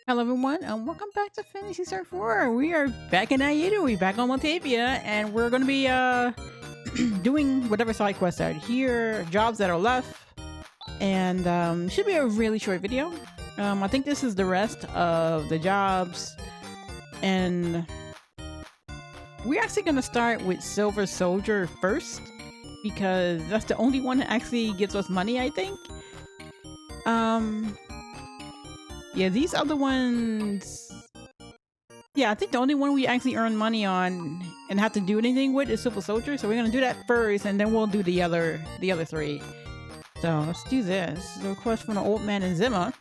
Hello everyone, and welcome back to Fantasy Star 4. We are back in Aida, we're back on Motavia, and we're gonna be doing whatever side quests are here, jobs that are left, and should be a really short video. I think this is the rest of the jobs, and we're actually gonna start with Silver Soldier first, because that's the only one that actually gives us money, I think. Yeah, these other ones... Yeah, I think the only one we actually earn money on and have to do anything with is Silver Soldier. So we're gonna do that first, and then we'll do the other three. So let's do this. The request from the old man in Zimmer.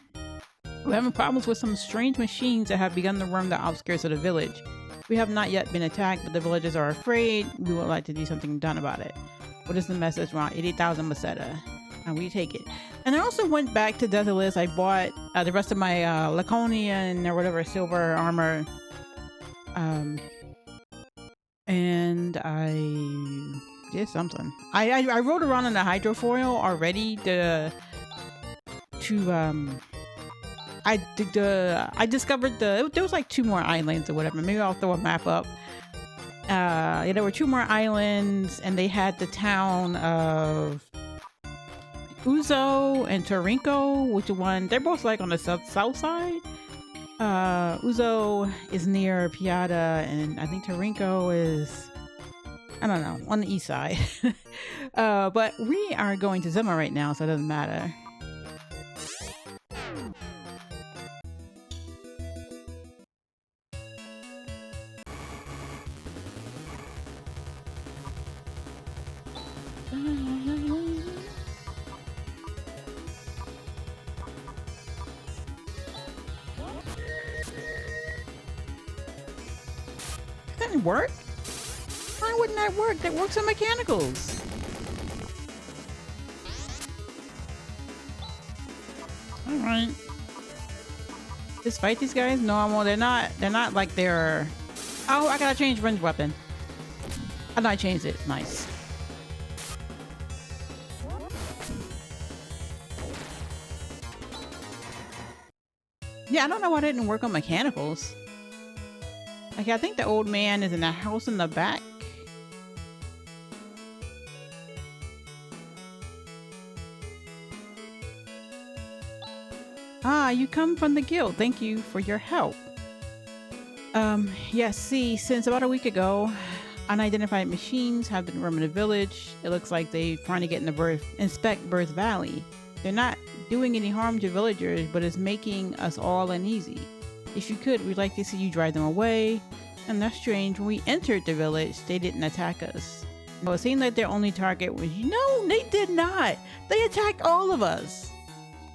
We're having problems with some strange machines that have begun to roam the outskirts of the village. We have not yet been attacked, but the villagers are afraid. We would like to do something done about it. What is the message? Around 80,000 Meseta. And we take it. And I also went back to Desolus. I bought the rest of my Laconian or whatever silver armor. And I did something. I rode around in the hydrofoil already I discovered there was like 2 more islands or whatever. Maybe I'll throw a map up. Yeah, there were 2 more islands, and they had the town of Uzo and Tarinko, which one they're both like on the south side. Uzo is near Piata, and I think Tarinko is, I don't know, on the east side. But we are going to Zimmer right now, so it doesn't matter. That didn't work? Why wouldn't that work? That works on mechanicals. Alright. Just fight these guys? Normal. They're not like they're... Oh, I gotta change ranged weapon. I know I changed it. Nice. Yeah, I don't know why that didn't work on mechanicals. Okay, I think the old man is in the house in the back. Ah, you come from the guild. Thank you for your help. Yes, see, since about a week ago, unidentified machines have been roaming the village. It looks like they're trying to get in the inspect Birth Valley. They're not doing any harm to villagers, but it's making us all uneasy. If you could, we'd like to see you drive them away. And that's strange, when we entered the village, they didn't attack us. Well, it seemed like their only target was you. No, they did not. They attacked all of us.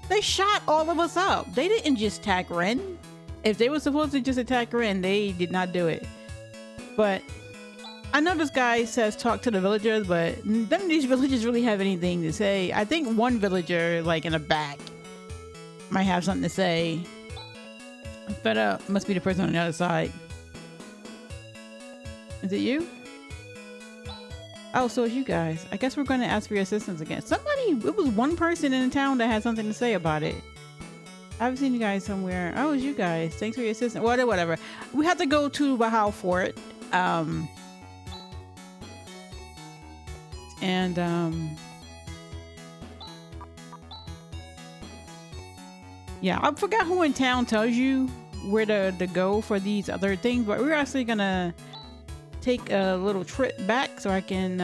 They shot all of us up. They didn't just attack Ren. If they were supposed to just attack Ren, they did not do it. But I know this guy says talk to the villagers, but none of these villagers really have anything to say. I think one villager, like in the back, might have something to say. I'm fed up. Must be the person on the other side. Is it you? Oh, so it's you guys. I guess we're going to ask for your assistance again. It was one person in the town that had something to say about it. I haven't seen you guys somewhere. Oh, it's you guys. Thanks for your assistance. Whatever. We have to go to Bahal Fort. Yeah, I forgot who in town tells you where to go for these other things, but we're actually gonna take a little trip back so I can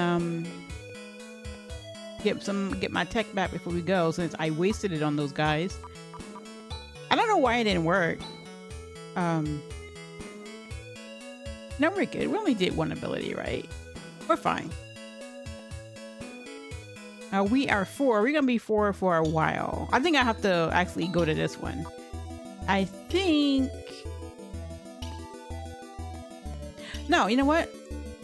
get my tech back before we go, since I wasted it on those guys. I don't know why it didn't work. No, we're good. We only did one ability, right? We're fine. We are 4. We're gonna be 4 for a while. I think I have to actually go to this one. I think... No, you know what?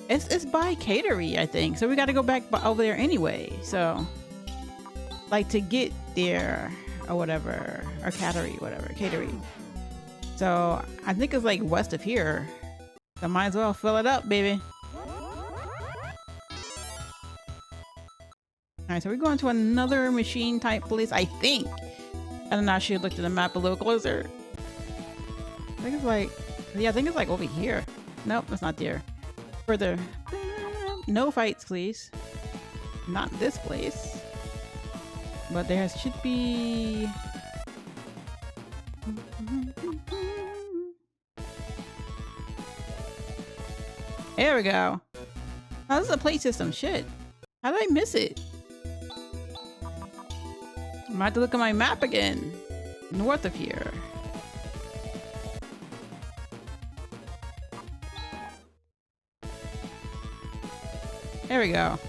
It's by Catering, I think. So we got to go back over there anyway. So, like, to get there or whatever, or Catering. So I think it's like west of here. So might as well fill it up, baby. Alright, so we're going to another machine type place, I think. I don't know, I should have looked at the map a little closer. think it's like, yeah, I think it's like over here. Nope, it's not there. Further. No fights, please. Not this place. But there should be... There we go. Oh, this is a play system. Shit. How did I miss it? I might have to look at my map again. North of here. There we go.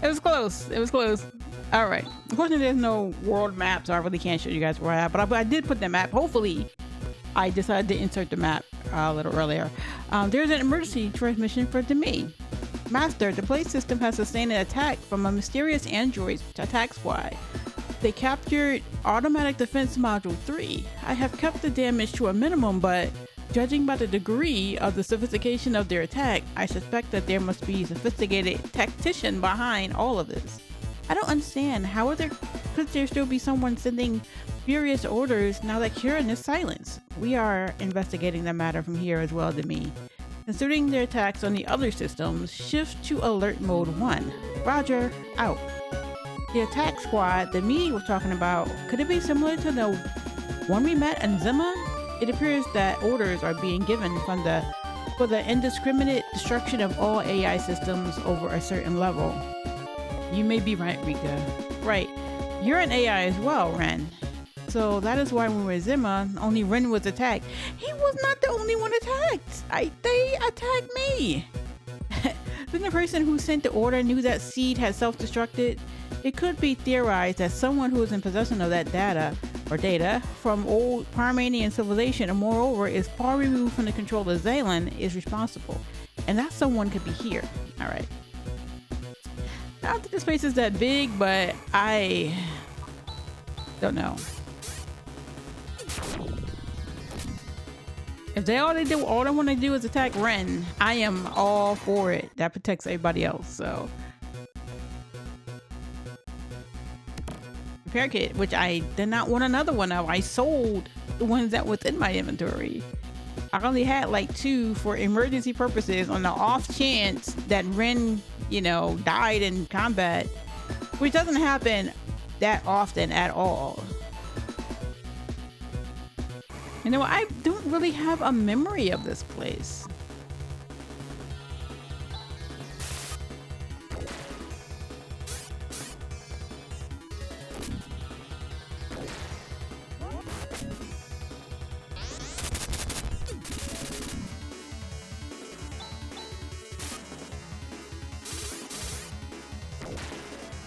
It was close. It was close. All right. Unfortunately, there's no world map, so I really can't show you guys where I'm at. But I did put the map. Hopefully, I decided to insert the map a little earlier. There's an emergency transmission for me. Master, the play system has sustained an attack from a mysterious android attack squad. They captured Automatic Defense Module 3. I have kept the damage to a minimum, but judging by the degree of the sophistication of their attack, I suspect that there must be a sophisticated tactician behind all of this. I don't understand. Could there still be someone sending furious orders now that Kieran is silenced? We are investigating the matter from here as well, to me. Considering their attacks on the other systems, shift to alert mode 1. Roger, out. The attack squad that me was talking about, could it be similar to the one we met in Zima? It appears that orders are being given for the indiscriminate destruction of all AI systems over a certain level. You may be right, Rika. Right. You're an AI as well, Ren. So that is why when we were in Zima, only Ren was attacked. He was not the only one attacked. They attacked me. Then the person who sent the order knew that seed had self-destructed. It could be theorized that someone who is in possession of that data from old Parmanian civilization, and moreover is far removed from the control of Zaylan, is responsible. And that someone could be here. All right. I don't think this place is that big, but I don't know. If all they want to do is attack Ren, I am all for it. That protects everybody else, so. Repair kit, which I did not want another one of. I sold the ones that was in my inventory. I only had like 2 for emergency purposes on the off chance that Ren, died in combat, which doesn't happen that often at all. I don't really have a memory of this place.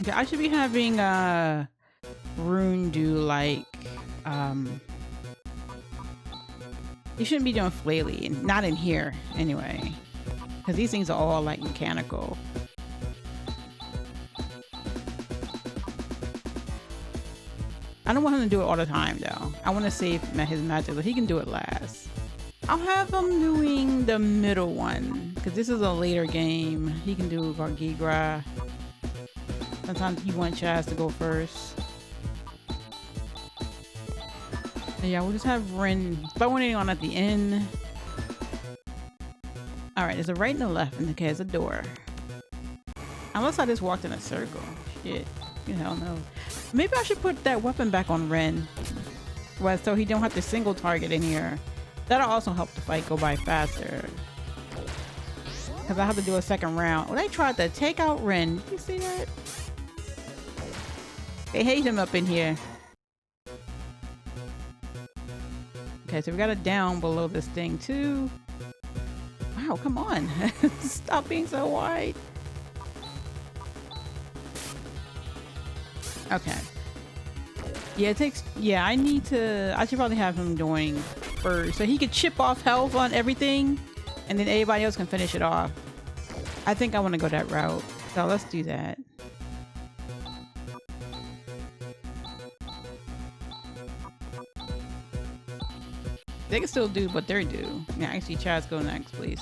Okay, I should be having Rune do like you shouldn't be doing flailing, not in here anyway, because these things are all like mechanical. I don't want him to do it all the time though. I want to save his magic so he can do it last. I'll have him doing the middle one because this is a later game. He can do Vargigra. Sometimes you want Chaz to go first. Yeah, we'll just have Ren throwing it on at the end. Alright, there's a right and a left, and okay, there's a door. Unless I just walked in a circle. Shit. You hell knows. Maybe I should put that weapon back on Ren. Well, so he don't have to single target in here. That'll also help the fight go by faster. Because I have to do a second round. Oh, they tried to take out Ren. Did you see that? They hate him up in here. Okay, so we got it down below this thing too. Wow, come on. Stop being so wide. Okay. Yeah, it takes... Yeah, I should probably have him doing first. So he could chip off health on everything. And then everybody else can finish it off. I think I want to go that route. So let's do that. They can still do what they do. Yeah, actually, Chaz, go next, please.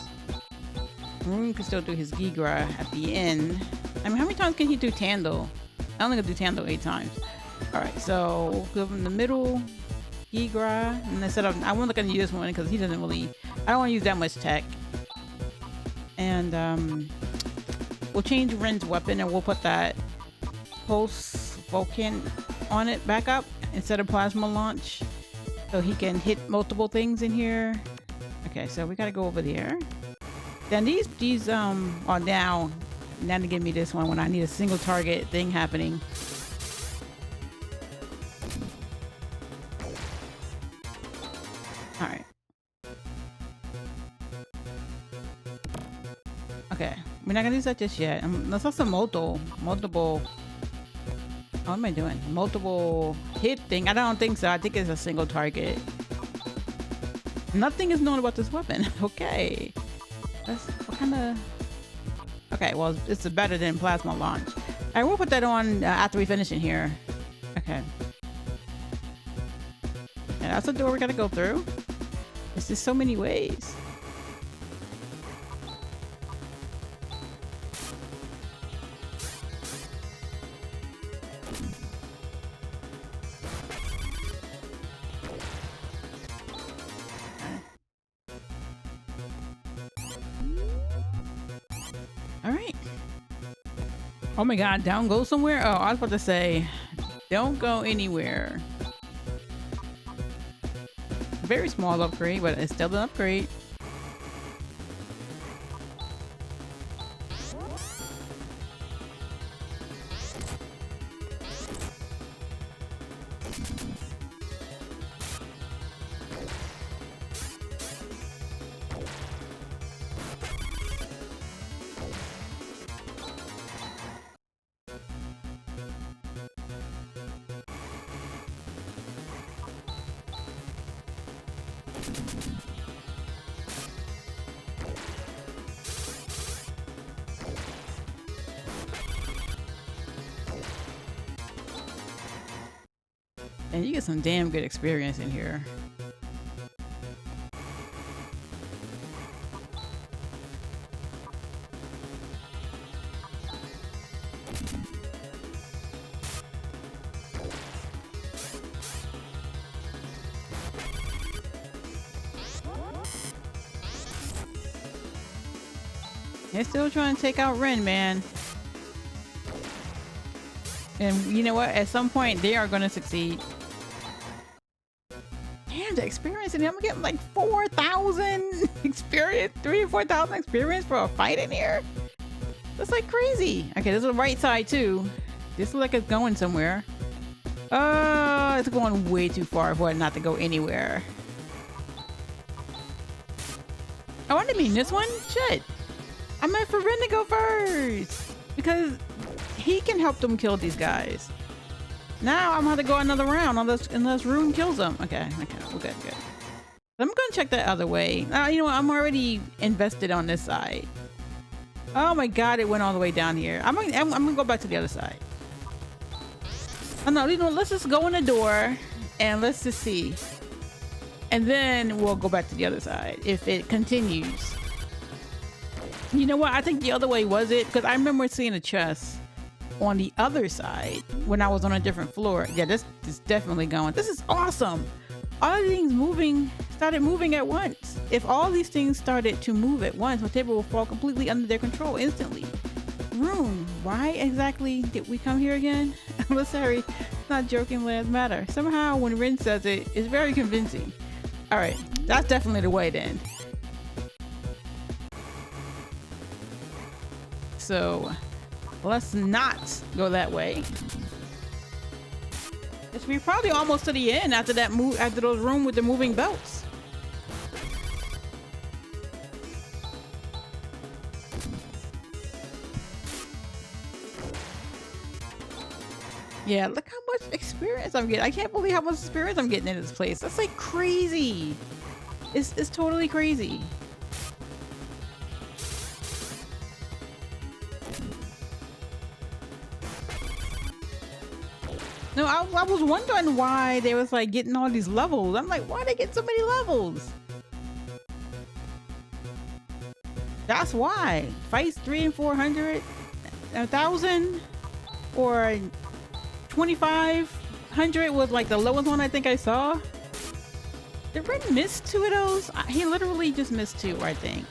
Rune can still do his Gigra at the end. I mean, how many times can he do Tandle? I only gonna do Tandle 8 times. Alright, so we'll go from the middle. Gigra. And instead of, I'm not gonna use this one because he doesn't really, I don't want to use that much tech. And we'll change Ren's weapon and we'll put that pulse Vulcan on it back up instead of plasma launch, so he can hit multiple things in here. Okay, so we gotta go over there. Then these are now to give me this one when I need a single target thing happening. All right. Okay, we're not gonna use that just yet. Let's have some multiple. What am I doing? Multiple hit thing? I don't think so. I think it's a single target. Nothing is known about this weapon. Okay. That's what kind of... Okay, well, it's better than plasma launch. I will put that on after we finish in here. Okay. Yeah, that's the door we gotta go through. There's just so many ways. Oh my god, down go somewhere? Oh, I was about to say, don't go anywhere. Very small upgrade, but it's still an upgrade. And you get some damn good experience in here. They're still trying to take out Ren, man. And you know what? At some point, they are going to succeed. Damn, the experience, and I'm getting like 4,000 experience, 3,000 or 4,000 experience for a fight in here. That's like crazy. Okay, this is the right side too. This looks like it's going somewhere. It's going way too far for it not to go anywhere. I want to be in this one. Shit. I meant for Ren to go first because he can help them kill these guys. Now I'm gonna go another round unless Rune kills them. Okay, we're good. I'm gonna check that other way. You know what? I'm already invested on this side. Oh my god, it went all the way down here. I'm gonna go back to the other side. Oh no, you know, let's just go in the door and let's just see. And then we'll go back to the other side if it continues. You know what? I think the other way was it because I remember seeing a chest on the other side when I was on a different floor. Yeah, this is definitely going. This is awesome. All the things started moving at once. If all these things started to move at once, Motavia will fall completely under their control instantly. Rune, why exactly did we come here again? I'm sorry, not joking, last matter. Somehow when Ren says it, it's very convincing. All right, that's definitely the way then. So let's not go that way. We're probably almost to the end after that move, after those room with the moving belts. Yeah, look how much experience I'm getting. I can't believe how much experience I'm getting in this place. That's like crazy. It's totally crazy. No, I was wondering why they was like getting all these levels. I'm like, why they get so many levels? That's why. Fights 300 and 400, 1,000, or 2,500 was like the lowest one I think I saw. Did Red miss 2 of those? He literally just missed 2, I think.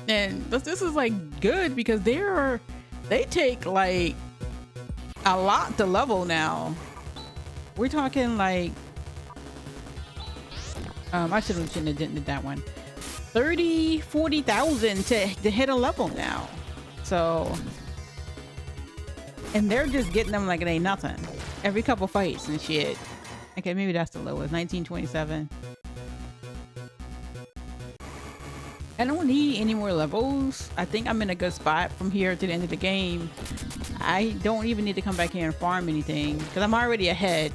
And this is like good because they take like a lot to level now. We're talking like I shouldn't have did that one. 40,000 to hit a level now. So, and they're just getting them like it ain't nothing. Every couple fights and shit. Okay, maybe that's the lowest. 1927. I don't need any more levels. I think I'm in a good spot from here to the end of the game. I don't even need to come back here and farm anything because I'm already ahead.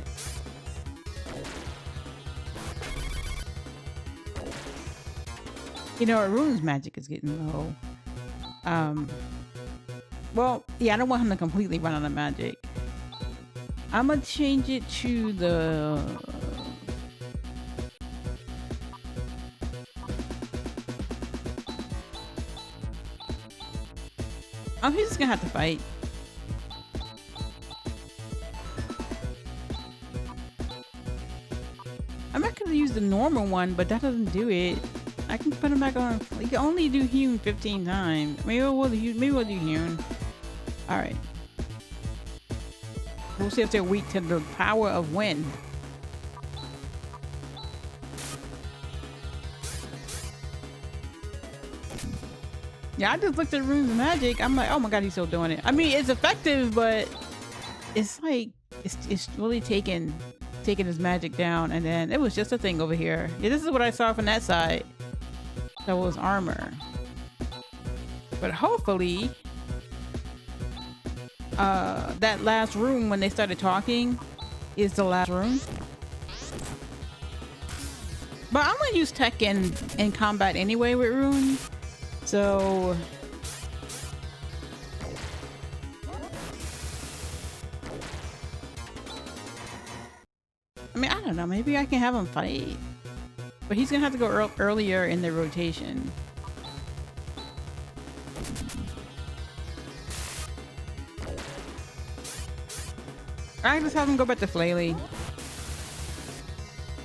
You know, Rune's magic is getting low. Well, yeah, I don't want him to completely run out of magic. I'm gonna change it to the... Oh, he's just gonna have to fight. I'm not gonna use the normal one, but that doesn't do it. I can put him back on. You can only do Hewn 15 times. Maybe we'll do Hewn. All right. We'll see if they're weak to the power of wind. Yeah, I just looked at Rune's magic. I'm like, oh my god, he's still doing it. I mean, it's effective, but it's like it's really taking his magic down. And then it was just a thing over here. Yeah, this is what I saw from that side. That was armor. But hopefully that last room when they started talking is the last room. But I'm gonna use tech in combat anyway with Rune. So I mean, I don't know, maybe I can have him fight. But he's gonna have to go earlier in the rotation. I just have him go back to Flaley.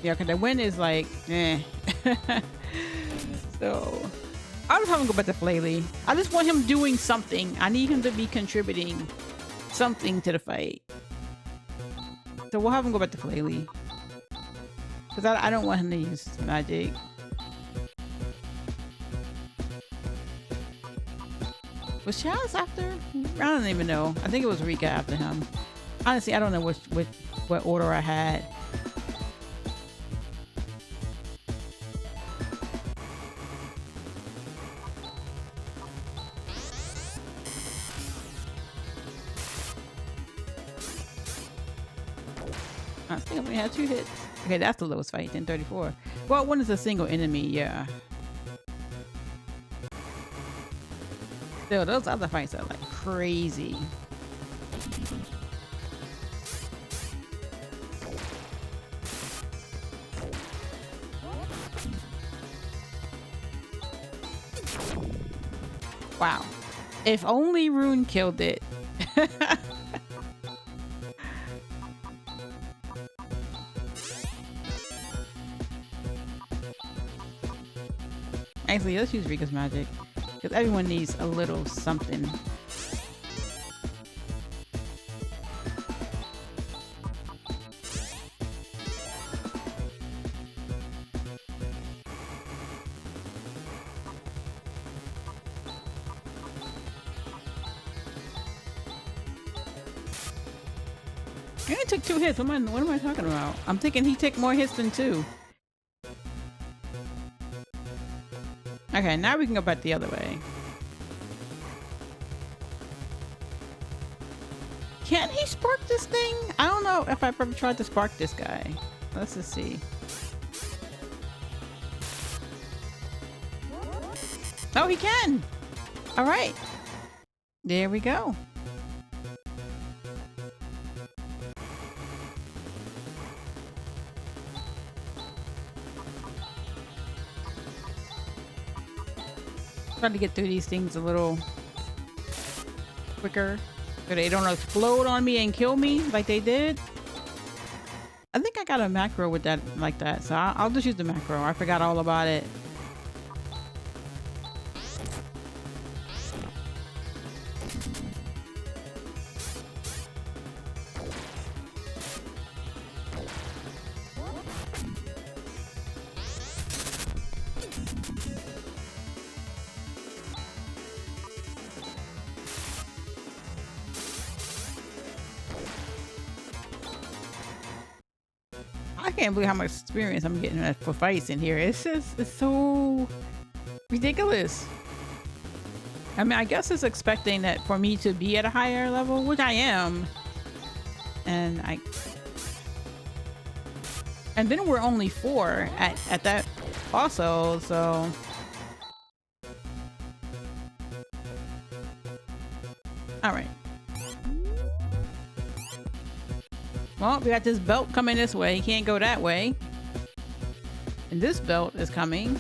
Yeah, because the wind is like, eh. So, I'll just have him go back to Flaley. I just want him doing something. I need him to be contributing something to the fight. So we'll have him go back to Flaley. Because I don't want him to use magic. Was Chaz after? I don't even know. I think it was Rika after him. Honestly, I don't know what order I had. I think I only had 2 hits. Okay, that's the lowest fight, 1034. Well, one is a single enemy, yeah. Still, those other fights are like crazy. Wow. If only Rune killed it. Actually, let's use Rika's magic. Because everyone needs a little something. He only took 2 hits. What am I talking about? I'm thinking he took more hits than 2. Okay, now we can go back the other way. Can he spark this thing? I don't know if I've ever tried to spark this guy. Let's just see. Oh, he can! Alright. There we go. Trying to get through these things a little quicker so they don't explode on me and kill me like they did. I think I got a macro with that like that, so I'll just use the macro. I forgot all about it. I can't believe how much experience I'm getting for fights in here. It's so ridiculous. I mean, I guess it's expecting that for me to be at a higher level, which I am. And then we're only 4 at that also, so. All right. Well, we got this belt coming this way. He can't go that way. And this belt is coming.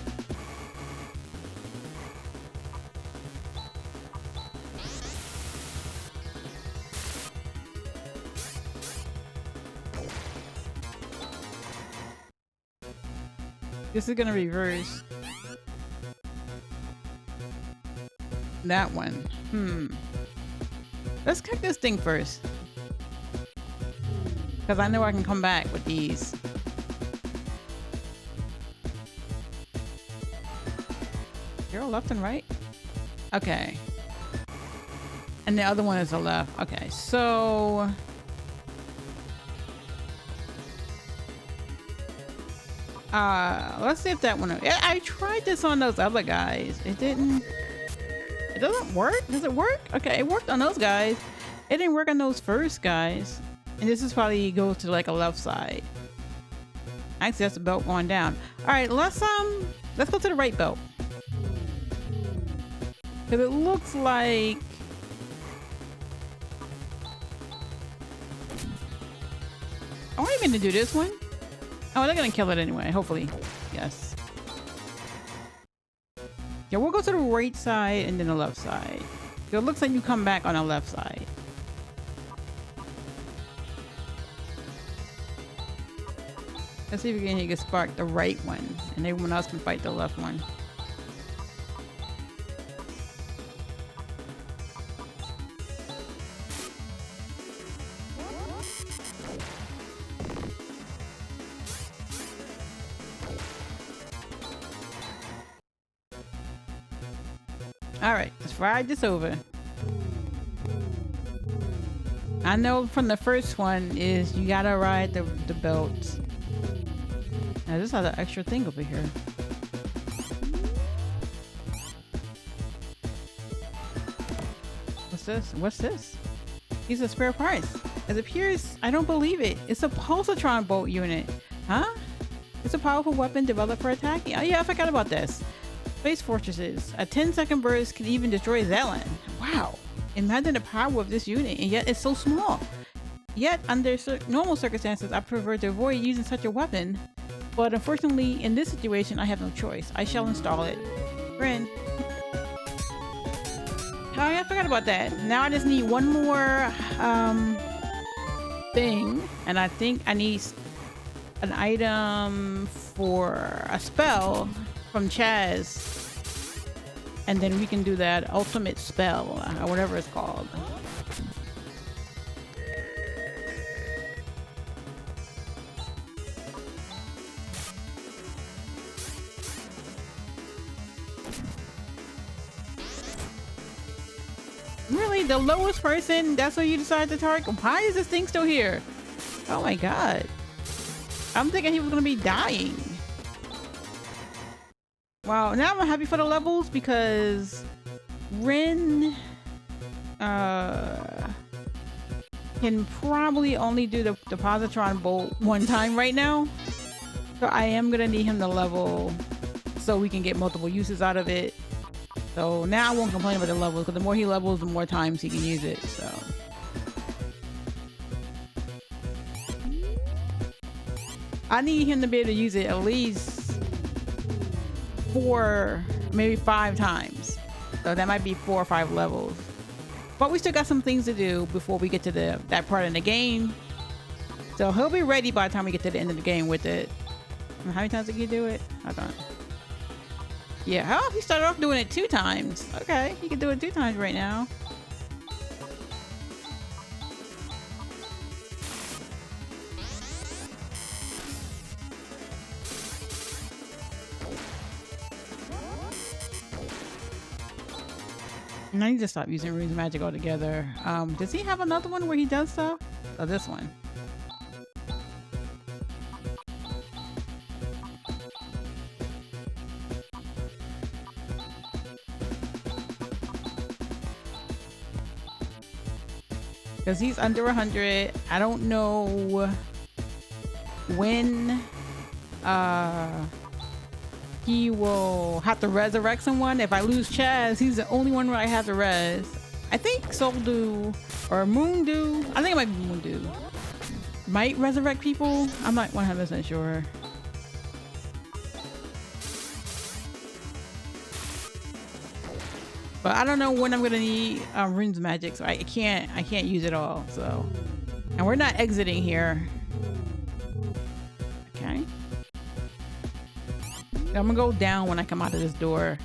This is gonna reverse. That one. Let's kick this thing first. Because I know I can come back with these. You're left and right? Okay. And the other one is the left. Okay, so... let's see if that one... I tried this on those other guys. It didn't... It doesn't work? Does it work? Okay, it worked on those guys. It didn't work on those first guys. And this is probably goes to like a left side. Actually, that's the belt going down. All right, let's go to the right belt. Cause it looks like are we gonna do this one? Oh, they're gonna kill it anyway. Hopefully, yes. Yeah, we'll go to the right side and then the left side. So it looks like you come back on the left side. Let's see if we can get spark the right one, and everyone else can fight the left one. All right, let's ride this over. I know from the first one is you gotta ride the belt. Now this has an extra thing over here. What's this? What's this? These are spare parts. It appears, I don't believe it. It's a pulsatron bolt unit. Huh? It's a powerful weapon developed for attacking. Oh yeah, I forgot about this. Space fortresses. A 10-second burst can even destroy Zealand. Wow. Imagine the power of this unit, and yet it's so small. Yet, under normal circumstances, I prefer to avoid using such a weapon. But unfortunately, in this situation, I have no choice. I shall install it. Friend. Oh yeah, I forgot about that. Now I just need one more thing. And I think I need an item for a spell from Chaz. And then we can do that ultimate spell, or whatever it's called. Really? The lowest person? That's what you decide to target? Why is this thing still here? Oh my god. I'm thinking he was gonna be dying. Wow, now I'm happy for the levels because Ren can probably only do the positron bolt one time right now. So I am gonna need him to level so we can get multiple uses out of it. So now I won't complain about the levels because the more he levels, the more times he can use it. So I need him to be able to use it at least 4, maybe 5 times. So that might be 4 or 5 levels. But we still got some things to do before we get to that part in the game. So he'll be ready by the time we get to the end of the game with it. How many times did he do it? I don't. Yeah, oh, he started off doing it 2 times. Okay, he can do it 2 times right now. I need to stop using Reece magic altogether. Does he have another one where he does stuff? Oh, this one. Because he's under 100. I don't know when he will have to resurrect someone. If I lose Chaz, he's the only one where I have to res. I think Soldu or Moondu, I think it might be Moondu, might resurrect people. I'm not 100% sure. But I don't know when I'm gonna need Rune's magic, so I can't use it all. So, and we're not exiting here. Okay. I'm gonna go down when I come out of this door.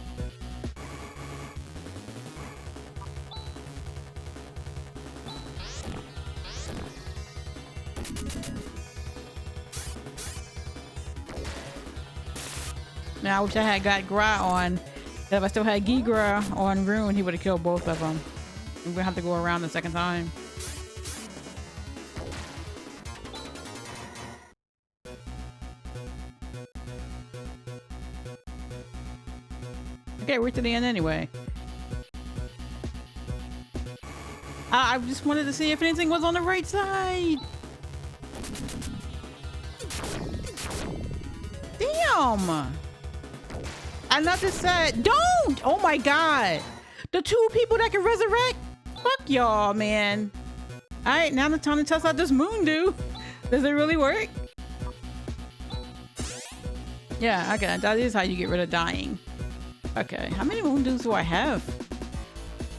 Now I wish I had got Gra on. If I still had Gigra on Rune, he would have killed both of them. We're gonna have to go around the second time. Okay, we're to the end anyway. I just wanted to see if anything was on the right side. Damn! Another set. Don't! Oh my god. The 2 people that can resurrect? Fuck y'all, man. Alright, now the time to test out this Moondu. Does it really work? Yeah, okay. That is how you get rid of dying. Okay, how many Moondoos do I have?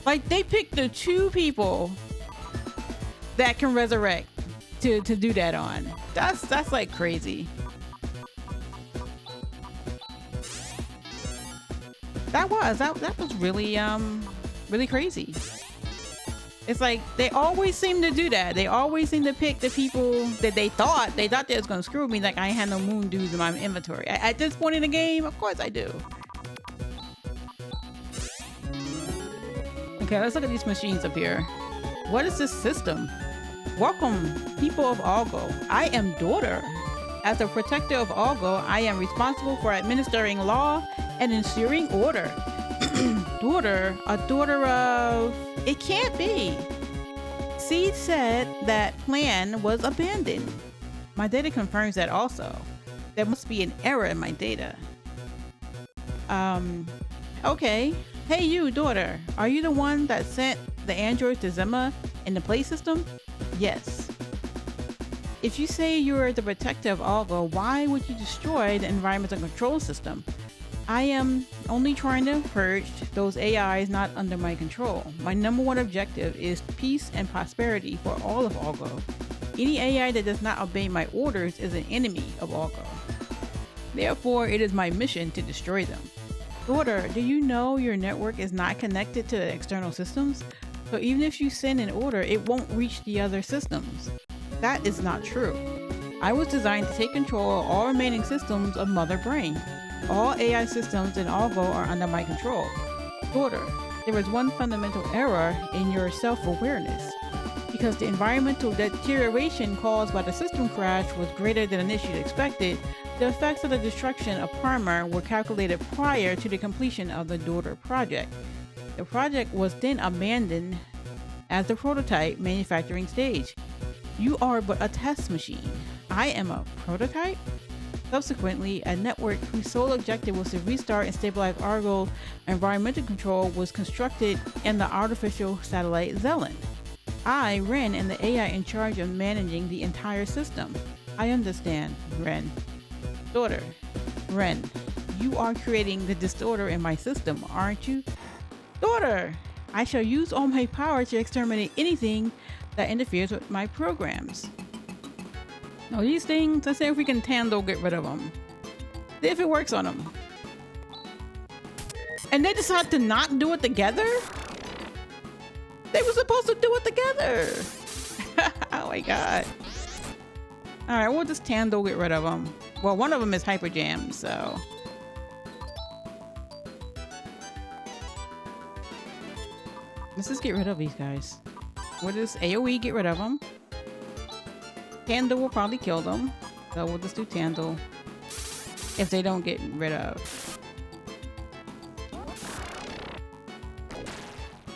Like, they picked the 2 people that can resurrect to do that on. That's like crazy. That was really really crazy. It's like they always seem to do that. They always seem to pick the people that they thought they was gonna screw me. Like, I ain't had no Moondoos in my inventory. At this point in the game, of course I do. Okay, let's look at these machines up here. What is this system? Welcome, people of Algo. I am Daughter. As the protector of Algo, I am responsible for administering law and ensuring order. Daughter? A daughter of... It can't be. Seed said that plan was abandoned. My data confirms that also. There must be an error in my data. Okay. Hey you, Daughter. Are you the one that sent the androids to Zema in the play system? Yes. If you say you're the protector of Algo, why would you destroy the environmental control system? I am only trying to purge those AIs not under my control. My #1 objective is peace and prosperity for all of Algo. Any AI that does not obey my orders is an enemy of Algo. Therefore, it is my mission to destroy them. Daughter, do you know your network is not connected to the external systems? So even if you send an order, it won't reach the other systems. That is not true. I was designed to take control of all remaining systems of Mother Brain. All AI systems in Algo are under my control. Daughter, there is one fundamental error in your self-awareness. Because the environmental deterioration caused by the system crash was greater than initially expected, the effects of the destruction of Primer were calculated prior to the completion of the Daughter project. The project was then abandoned as the prototype manufacturing stage. You are but a test machine. I am a prototype? Subsequently, a network whose sole objective was to restart and stabilize Argo's environmental control was constructed in the artificial satellite Zelen. I, Ren, am the AI in charge of managing the entire system. I understand, Ren. Daughter, Ren, you are creating the disorder in my system, aren't you? Daughter, I shall use all my power to exterminate anything that interferes with my programs. Now these things, let's see if we can Tando get rid of them. See if it works on them. And they decide to not do it together? They were supposed to do it together. Oh my god. Alright, we'll just Tando get rid of them. Well, one of them is Hyper Jam, so... let's just get rid of these guys. We'll just AoE get rid of them. Tando will probably kill them. So we'll just do Tando. If they don't get rid of.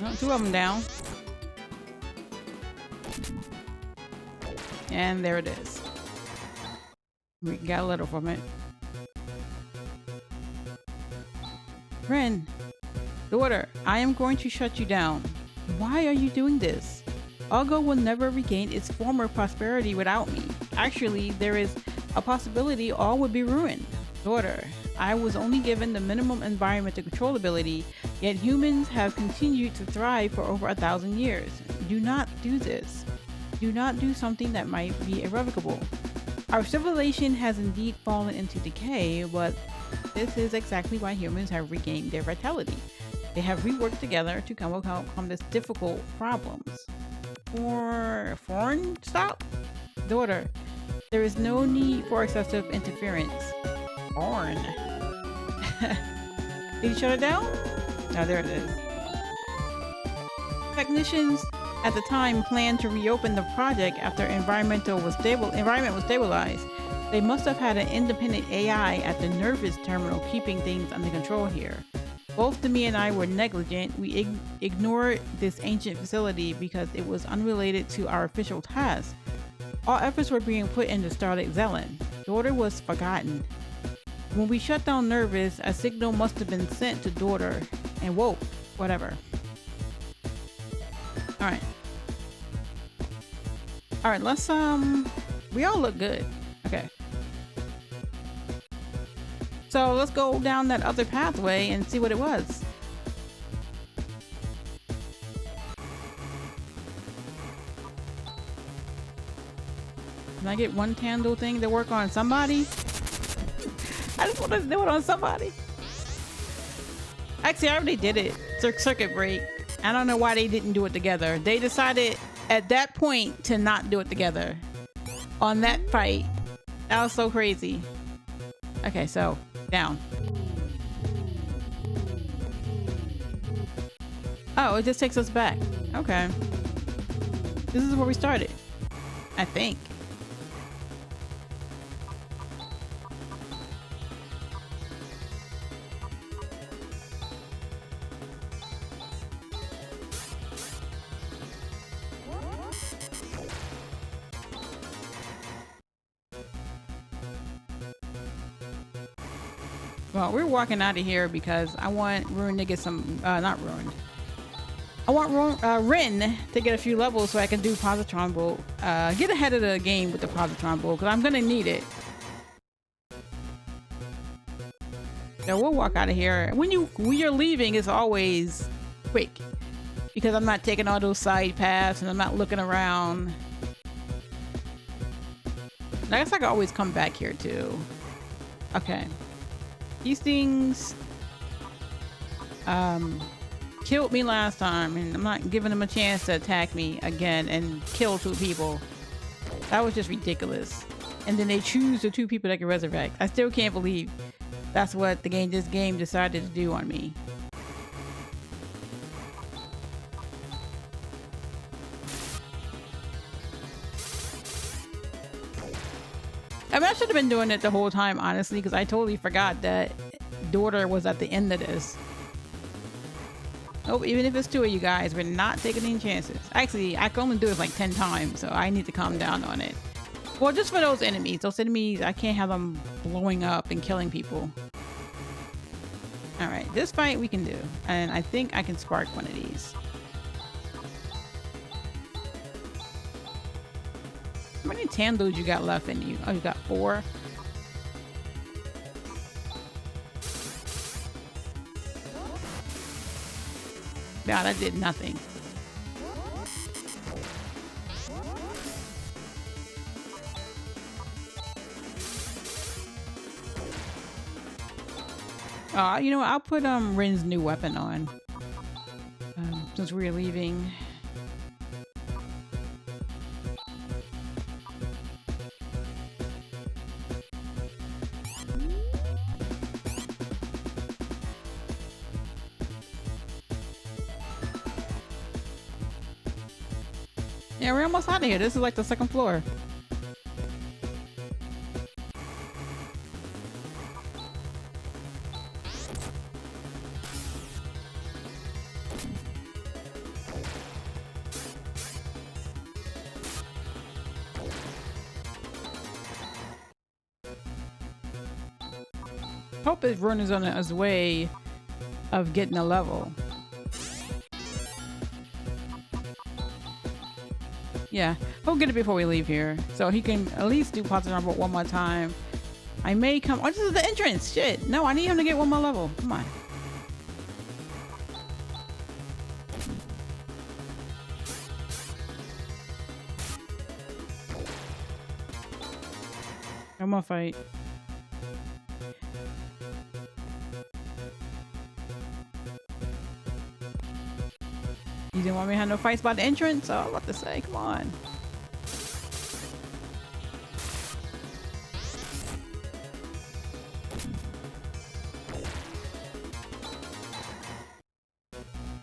Oh, two of them down. And there it is. We got a little from it. Ren, daughter, I am going to shut you down. Why are you doing this? Argo will never regain its former prosperity without me. Actually, there is a possibility all would be ruined. Daughter, I was only given the minimum environmental controllability, yet humans have continued to thrive for over 1,000 years. Do not do this. Do not do something that might be irrevocable. Our civilization has indeed fallen into decay, but this is exactly why humans have regained their vitality. They have reworked together to come overcome this difficult problems. For foreign stop? Daughter, there is no need for excessive interference. Foreign. Did you shut it down? Oh, there it is. Technicians at the time planned to reopen the project after environment was stabilized. They must have had an independent AI at the nervous terminal keeping things under control here. Both Demi and I were negligent. We ignored this ancient facility because it was unrelated to our official task. All efforts were being put into Starlight Zelen. Daughter was forgotten. When we shut down Nervous, a signal must have been sent to Daughter. And whoa, whatever. Alright. Alright, let's we all look good. Okay. So let's go down that other pathway and see what it was. Can I get one Tando thing to work on somebody? I just want to do it on somebody. Actually, I already did it. Circuit break. I don't know why they didn't do it together. They decided at that point to not do it together. On that fight. That was so crazy. Okay, so down. Oh, it just takes us back. Okay. This is where we started. I think. Well, we're walking out of here because I want Ruin to get some, not Ruin. I want Ren to get a few levels so I can do Positron Bolt. Get ahead of the game with the Positron Bolt because I'm going to need it. So we'll walk out of here. When you're leaving, it's always quick because I'm not taking all those side paths and I'm not looking around. I guess I can always come back here too. Okay. These things killed me last time and I'm not giving them a chance to attack me again and kill two people. That was just ridiculous. And then they choose the two people that can resurrect. I still can't believe that's what this game decided to do on me. I mean, I should have been doing it the whole time, honestly, because I totally forgot that Daughter was at the end of this. Oh, even if it's two of you guys, we're not taking any chances. Actually, I can only do it like 10 times, so I need to calm down on it. Well, just for those enemies. Those enemies, I can't have them blowing up and killing people. Alright, this fight we can do. And I think I can spark one of these. How many Tandos you got left in you? Oh, you got 4. down. That did nothing. You know what? I'll put Rin's new weapon on. Since we're leaving. Yeah, we're almost out of here. This is like the second floor. Hope his run is on his way of getting a level. Yeah, he'll get it before we leave here. So he can at least do Phantasy Rumble one more time. I may come. Oh, this is the entrance. Shit. No, I need him to get one more level. Come on. I'm gonna fight. You didn't want me to have no fights about the entrance? So I was about to say, come on.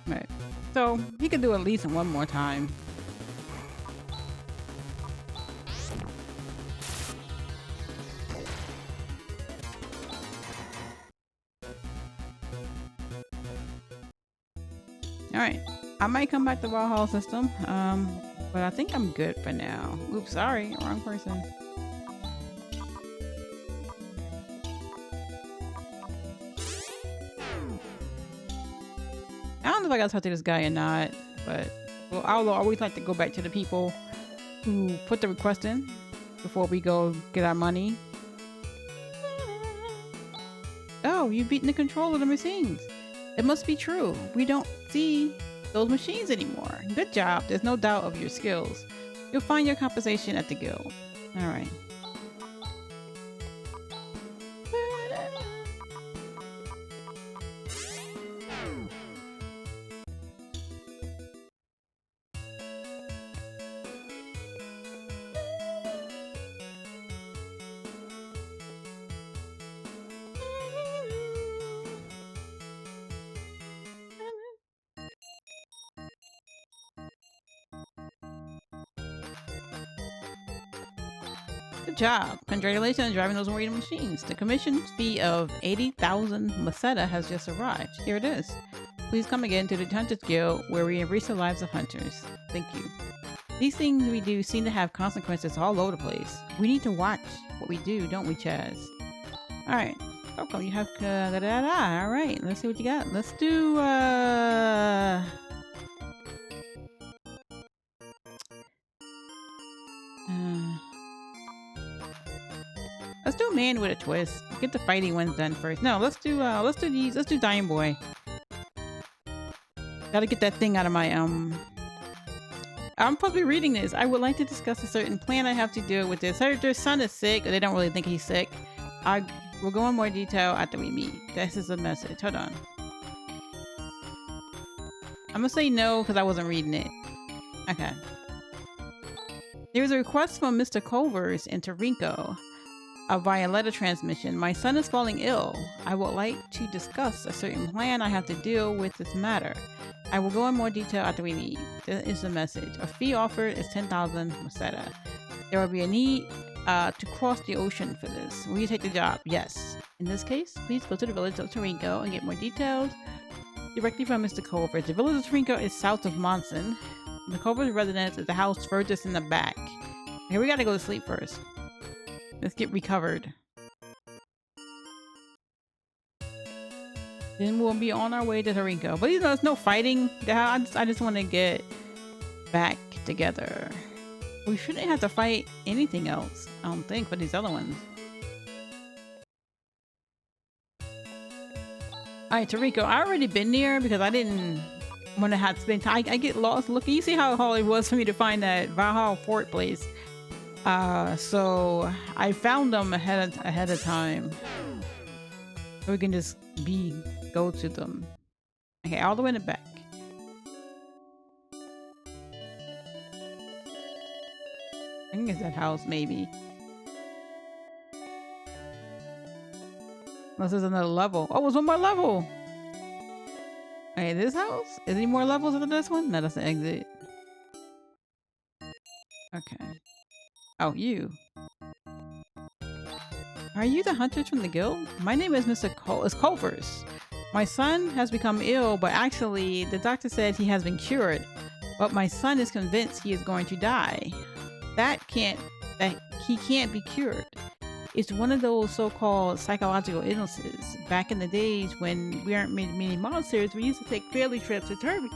Right. So he could do at least one more time. All right. I might come back to Valhalla system, but I think I'm good for now. Oops, sorry, wrong person. I don't know if I gotta talk to this guy or not, but well, I'll always like to go back to the people who put the request in before we go get our money. Oh, you've beaten the control of the machines. It must be true. We don't see those machines anymore. Good job. There's no doubt of your skills. You'll find your compensation at the guild. All right. Good job. Congratulations on driving those warrior machines. The commission fee of 80,000 Maseta has just arrived. Here it is. Please come again to the Hunters Guild where we enrich the lives of hunters. Thank you. These things we do seem to have consequences all over the place. We need to watch what we do, don't we, Chaz? Alright. Welcome. You have Alright, let's see what you got. Let's do let's do man with a twist. Get the fighting ones done first. No, let's do these. Let's do Dying Boy. Gotta get that thing out of my I'm supposed to be reading this. I would like to discuss a certain plan I have to deal with this. Their son is sick, or they don't really think he's sick. I will go in more detail after we meet. This is a message. Hold on. I'm gonna say no because I wasn't reading it. Okay. There is a request from Mr. Culvers in Torinko via letter transmission. My son is falling ill. I would like to discuss a certain plan I have to deal with this matter. I will go in more detail after we meet. This is the message. A fee offered is 10,000 Maseta. There will be a need to cross the ocean for this. Will you take the job? Yes. In this case, please go to the village of Torinko and get more details directly from Mr. Culver. The village of Torinko is south of Monson. The Culver's residence is the house furthest in the back. Here, we gotta go to sleep first. Let's get recovered. Then we'll be on our way to Torinko. But you know, there's no fighting. I just want to get back together. We shouldn't have to fight anything else, I don't think, for these other ones. Alright, Torinko. I already been there because I didn't When I had to spend time, I get lost looking. You see how hard it was for me to find that Valhalla Fort place. So I found them ahead of time, so we can just go to them. Okay, all the way in the back. I think it's that house, maybe. Unless there's another level. Oh, there's one more level. Okay, this house? Is there any more levels than this one? No, that's the exit. Okay. Oh, you. Are you the hunters from the guild? My name is Mr. Culvers. My son has become ill, but actually, the doctor said he has been cured. But my son is convinced he is going to die. That he can't be cured. It's one of those so-called psychological illnesses. Back in the days when we aren't many monsters, we used to take family trips to Turkey.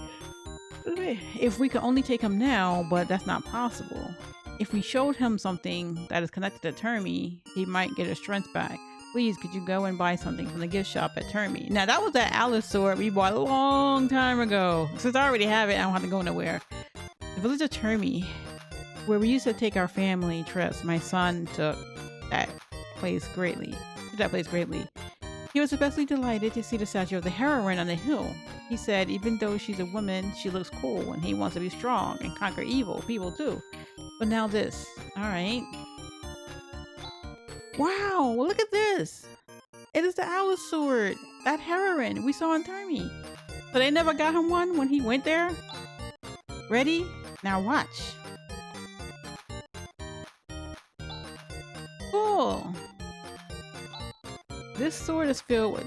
If we could only take him now, but that's not possible. If we showed him something that is connected to Termi, he might get his strength back. Please, could you go and buy something from the gift shop at Termi? Now, that was that Alice sword we bought a long time ago. Since I already have it, I don't have to go nowhere. The village of Termi, where we used to take our family trips, my son took that place greatly. He was especially delighted to see the statue of the heroine on the hill. He said even though she's a woman, she looks cool and he wants to be strong and conquer evil people too. But now this. Alright. Wow, look at this. It is the Alice sword. That heroine we saw in Termi. So they never got him one when he went there? Ready? Now watch. Cool. This sword is filled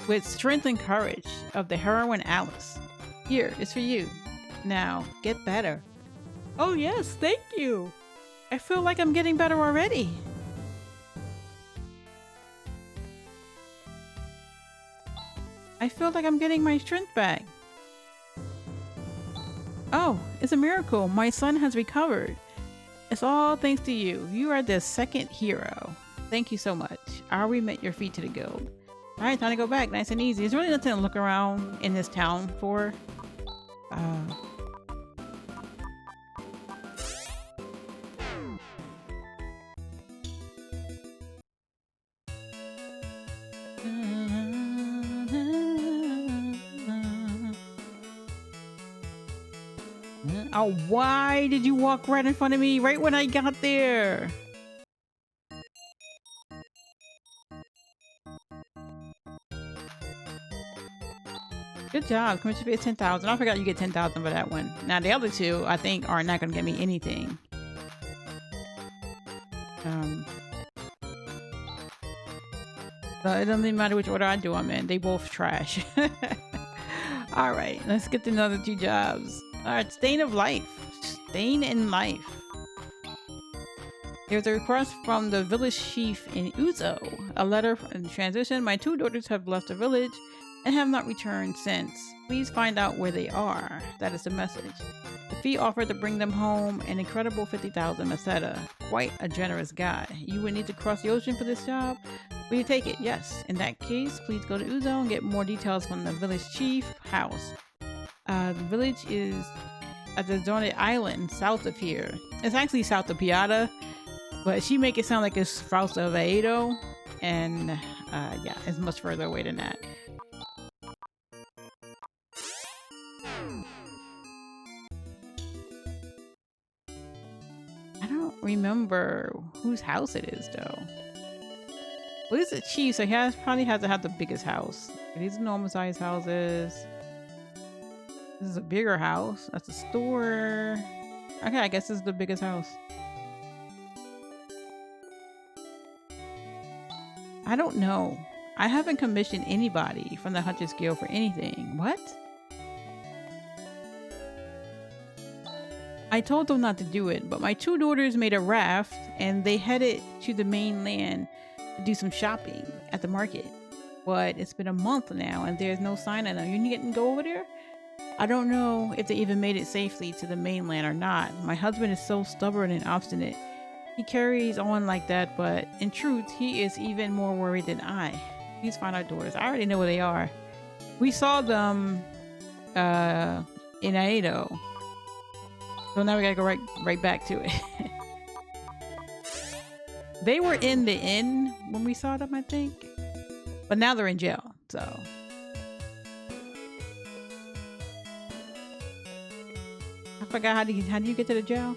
with strength and courage of the heroine Alice. Here, it's for you. Now, get better. Oh yes, thank you. I feel like I'm getting better already. I feel like I'm getting my strength back. Oh, it's a miracle. My son has recovered. It's all thanks to you. You are the second hero. Thank you so much. I'll remit your fee to the guild. Alright, time to go back. Nice and easy. There's really nothing to look around in this town for. Oh, why did you walk right in front of me right when I got there? Good job. Commission fee is 10,000. I forgot you get 10,000 for that one. Now the other two, I think, are not going to get me anything. So it doesn't matter which order I do them in. They both trash. All right, let's get to another two jobs. All right, Stain of Life. Stain in Life. There's a request from the village chief in Uzo. A letter in transition. My two daughters have left the village and have not returned since. Please find out where they are. That is the message. The fee offered to bring them home an incredible 50,000 meseta. Quite a generous guy. You would need to cross the ocean for this job? Will you take it? Yes. In that case, please go to Uzo and get more details from the village chief house. The village is at the Zoned Island, south of here. It's actually south of Piata, but she make it sound like it's south of Aedo, and yeah, it's much further away than that. I don't remember whose house it is though. Well, this is a chief, so he probably has to have the biggest house. These are normal size houses. This is a bigger house. That's a store. Okay, I guess this is the biggest house. I don't know. I haven't commissioned anybody from the Hunters Guild for anything. What? I told them not to do it, but my two daughters made a raft and they headed to the mainland to do some shopping at the market. But it's been a month now and there's no sign of them. You didn't go over there? I don't know if they even made it safely to the mainland or not. My husband is so stubborn and obstinate. He carries on like that, but in truth, he is even more worried than I. Please find our daughters. I already know where they are. We saw them uh, in Aedo. So now we gotta go right back to it. They were in the inn when we saw them, I think. But now they're in jail, so. I forgot how do you get to the jail?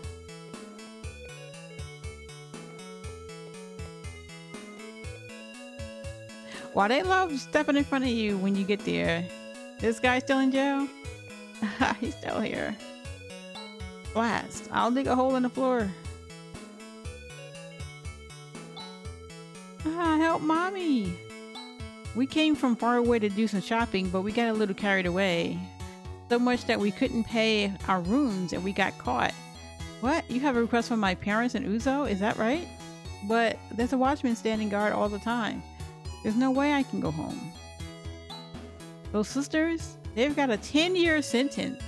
Why they love stepping in front of you when you get there. This guy's still in jail? He's still here. Blast. I'll dig a hole in the floor. Help mommy. We came from far away to do some shopping, but we got a little carried away. So much that we couldn't pay our rooms and we got caught. What? You have a request from my parents in Uzo? Is that right? But there's a watchman standing guard all the time. There's no way I can go home. Those sisters, they've got a 10-year sentence.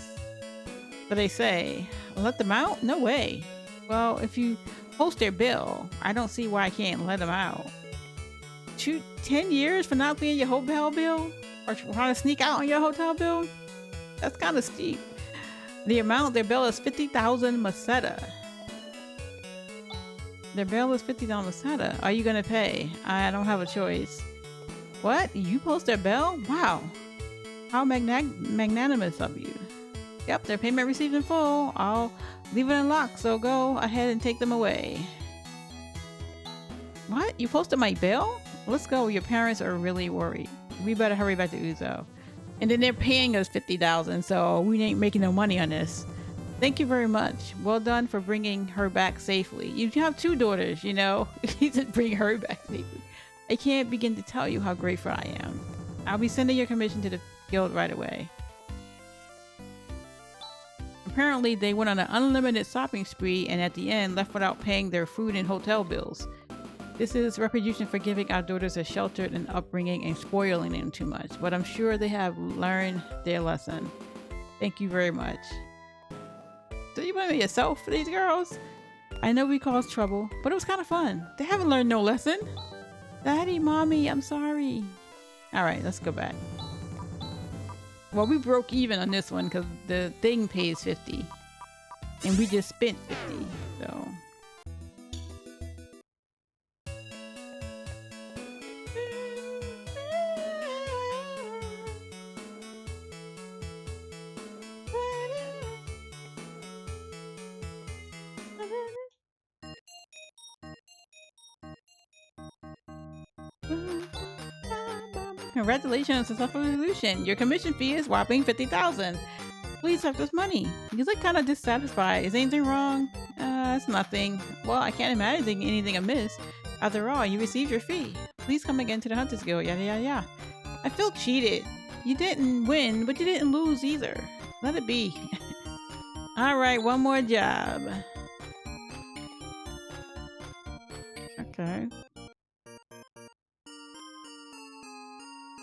So they say, let them out? No way. Well, if you post their bill, I don't see why I can't let them out. Shoot, 10 years for not paying your hotel bill? Or trying to sneak out on your hotel bill? That's kind of steep. The amount of their bill is 50,000 Meseta. Their bill is 50,000 Meseta. Are you gonna pay? I don't have a choice. What? You post their bill? Wow. How magnanimous of you. Yep, their payment received in full. I'll leave it unlocked, so go ahead and take them away. What? You posted my bill? Let's go. Your parents are really worried. We better hurry back to Uzo. And then they're paying us 50,000, so we ain't making no money on this. Thank you very much. Well done for bringing her back safely. You have 2 daughters, you know. You just bring her back safely. I can't begin to tell you how grateful I am. I'll be sending your commission to the guild right away. Apparently, they went on an unlimited shopping spree and at the end left without paying their food and hotel bills. This is retribution for giving our daughters a sheltered and upbringing and spoiling them too much, but I'm sure they have learned their lesson. Thank you very much. So you blame yourself for these girls? I know we caused trouble, but it was kind of fun. They haven't learned no lesson. Daddy, mommy, I'm sorry. All right, let's go back. Well, we broke even on this one because the thing pays 50 and we just spent 50, so. Congratulations on successful resolution. Your commission fee is whopping 50,000. Please have this money. You look kind of dissatisfied. Is anything wrong? It's nothing. Well, I can't imagine anything amiss. After all, you received your fee. Please come again to the Hunters Guild. Yada yada yada. I feel cheated. You didn't win, but you didn't lose either. Let it be. All right, one more job. Okay.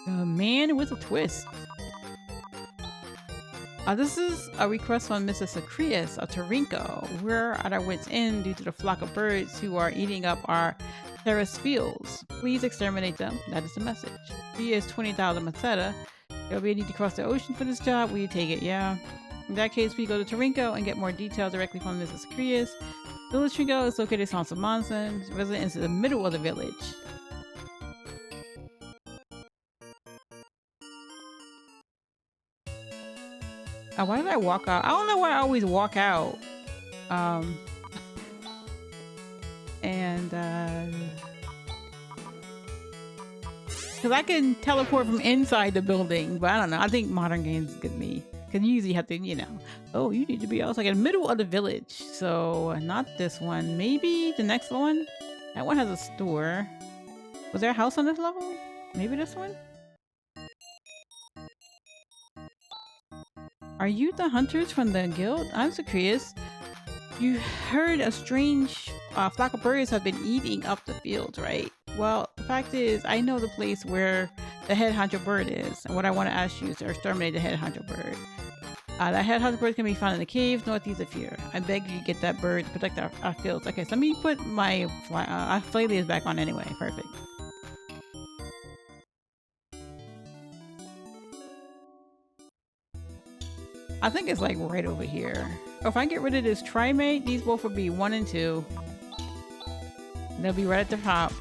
The man with a twist. This is a request from Mrs. Acrius of Tarinko. We're at our wits' end due to the flock of birds who are eating up our terrace fields. Please exterminate them. That is the message. Fee is 20,000 Meseta. There'll be a need to cross the ocean for this job. Will you take it? Yeah. In that case, we go to Tarinko and get more details directly from Mrs. Acrius. Village Tarinko is located south of Monson. Resident is in the middle of the village. Why did I walk out? I don't know why I always walk out. Because I can teleport from inside the building, but I don't know. I think modern games get me. Because you usually have to, you know, oh, you need to be also like in the middle of the village. So not this one. Maybe the next one? That one has a store. Was there a house on this level? Maybe this one? Are you the hunters from the guild? I'm Zacchaeus. You heard a strange flock of birds have been eating up the fields, right? Well, the fact is, I know the place where the head honcho bird is, and what I want to ask you is to exterminate the head honcho bird. That head honcho bird can be found in the cave northeast of here. I beg you to get that bird to protect our fields. Okay, so let me put my flailias back on anyway. Perfect. I think it's like right over here. If I get rid of this trimate, these both will be 1 and 2. They'll be right at the top.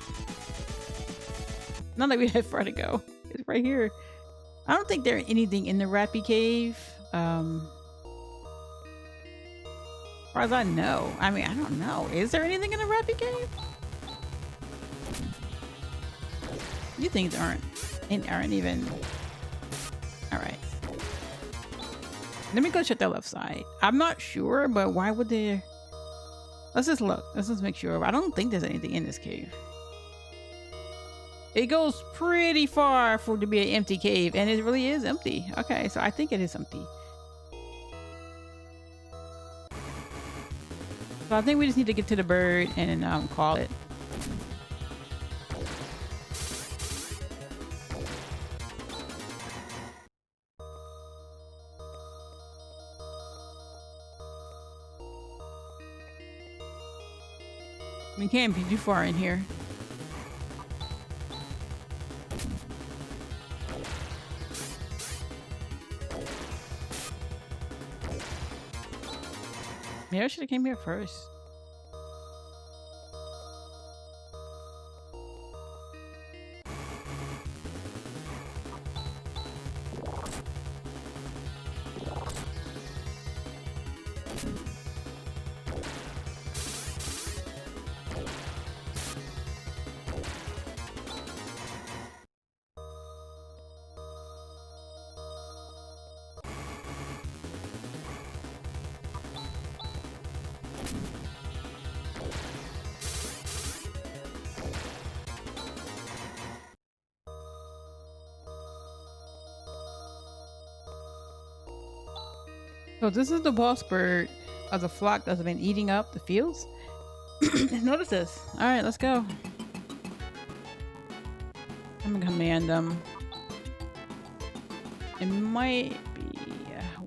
Not that we have far to go. It's right here. I don't think there's anything in the Rappy Cave. As far as I know. I mean, I don't know. Is there anything in the Rappy Cave? You things aren't even. All right. Let me go check the left side. I'm not sure, but why would there? Let's just look. Let's just make sure. I don't think there's anything in this cave. It goes pretty far for it to be an empty cave, and it really is empty. Okay, so I think it is empty. So I think we just need to get to the bird and call it. We can't be too far in here. Maybe I should have came here first. So this is the boss bird of the flock that's been eating up the fields. Notice this. All right, let's go. I'm gonna command them. It might be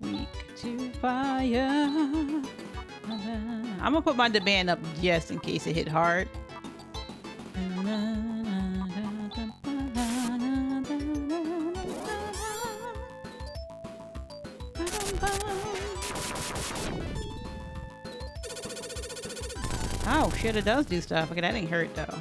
weak to fire. I'm gonna put my demand up just in case it hit hard. Oh shit, it does do stuff. Okay, that ain't hurt though.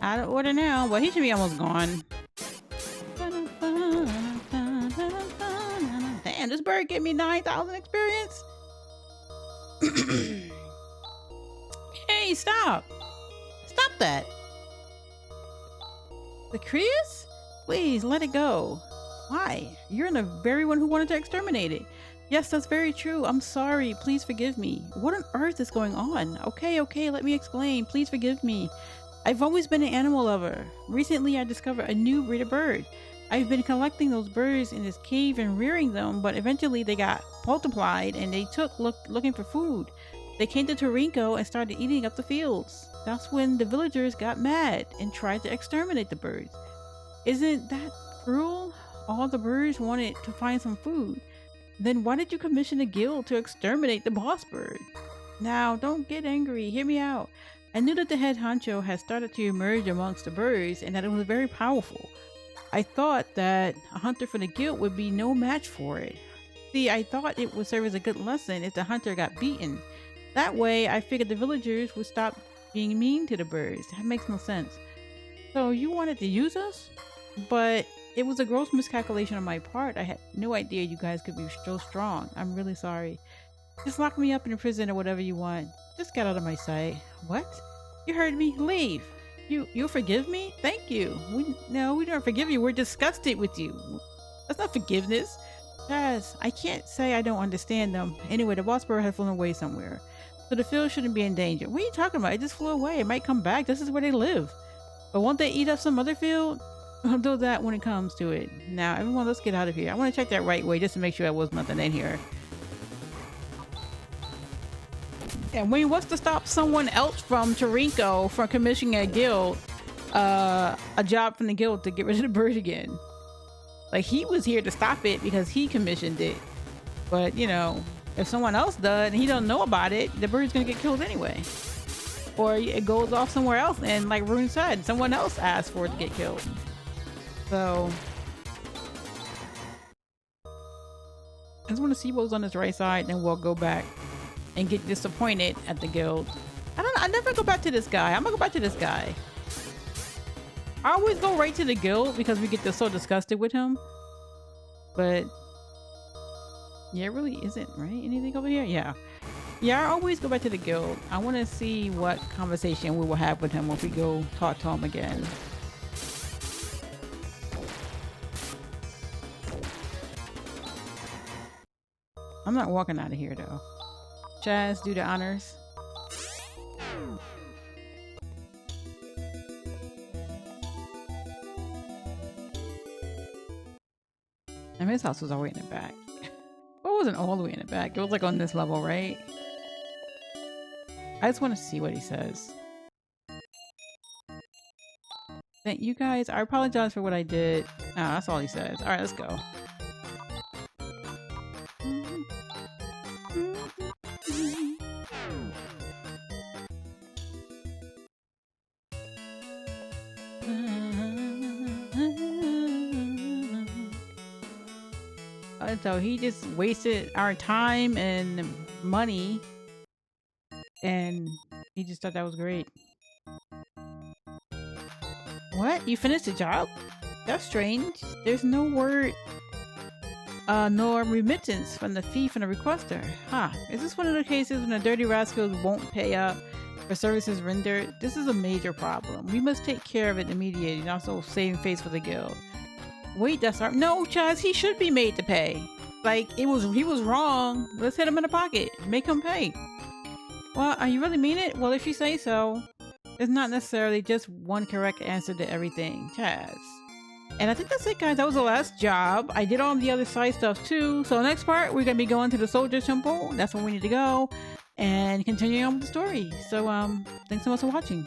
Out of order now, but he should be almost gone. Damn, this bird gave me 9,000 experience. Hey, stop. Stop that. The Creus? Please, let it go. Why? You're the very one who wanted to exterminate it. Yes, that's very true. I'm sorry. Please forgive me. What on earth is going on? Okay, let me explain. Please forgive me. I've always been an animal lover. Recently, I discovered a new breed of bird. I've been collecting those birds in this cave and rearing them, but eventually they got multiplied and they took looking for food. They came to Tarinko and started eating up the fields. That's when the villagers got mad and tried to exterminate the birds. Isn't that cruel? All the birds wanted to find some food. Then why did you commission a guild to exterminate the boss bird? Now, don't get angry. Hear me out. I knew that the head honcho had started to emerge amongst the birds and that it was very powerful. I thought that a hunter for the guild would be no match for it. See, I thought it would serve as a good lesson if the hunter got beaten. That way, I figured the villagers would stop being mean to the birds. That makes no sense. So you wanted to use us? But it was a gross miscalculation on my part. I had no idea you guys could be so strong. I'm really sorry. Just lock me up in a prison or whatever you want. Just get out of my sight. What? You heard me. Leave. You forgive me? Thank you. No, we don't forgive you. We're disgusted with you. That's not forgiveness. Guys, I can't say I don't understand them. Anyway, the boss bird had flown away somewhere. So the field shouldn't be in danger. What are you talking about? It just flew away. It might come back. This is where they live. But won't they eat up some other field? I'll do that when it comes to it. Now, everyone, let's get out of here. I want to check that right way just to make sure there was nothing in here. I mean, what's to stop someone else from Tarinko from commissioning a guild, a job from the guild to get rid of the bird again? Like, he was here to stop it because he commissioned it. But, you know, if someone else does and he don't know about it, the bird's gonna get killed anyway. Or it goes off somewhere else, and like Rune said, someone else asked for it to get killed. So I just want to see what's on his right side, then we'll go back and get disappointed at the guild. I don't know, I never go back to this guy. I'm gonna go back to this guy. I always go right to the guild because we get so disgusted with him. But yeah, it really isn't, right? Anything over here? Yeah. Yeah, I always go back to the guild. I want to see what conversation we will have with him when we go talk to him again. I'm not walking out of here though. Chaz, do the honors. And his house was all the way in the back. Well, it wasn't all the way in the back. It was like on this level, right? I just want to see what he says. Thank you guys. I apologize for what I did. Ah, that's all he says. All right, let's go. So he just wasted our time and money, and he just thought that was great. What? You finished the job? That's strange. There's no word nor remittance from the thief and the requester. Huh. Is this one of the cases when the dirty rascals won't pay up for services rendered? This is a major problem. We must take care of it immediately and also saving face for the guild. Wait, that's our— No, Chaz, he should be made to pay. Like, he was wrong. Let's hit him in the pocket. Make him pay. Well, are you really mean it? Well, if you say so. There's not necessarily just one correct answer to everything, Chaz. And I think that's it, guys. That was the last job. I did all the other side stuff too. So next part, we're gonna be going to the soldier temple. That's where we need to go and continuing on with the story. So thanks so much for watching.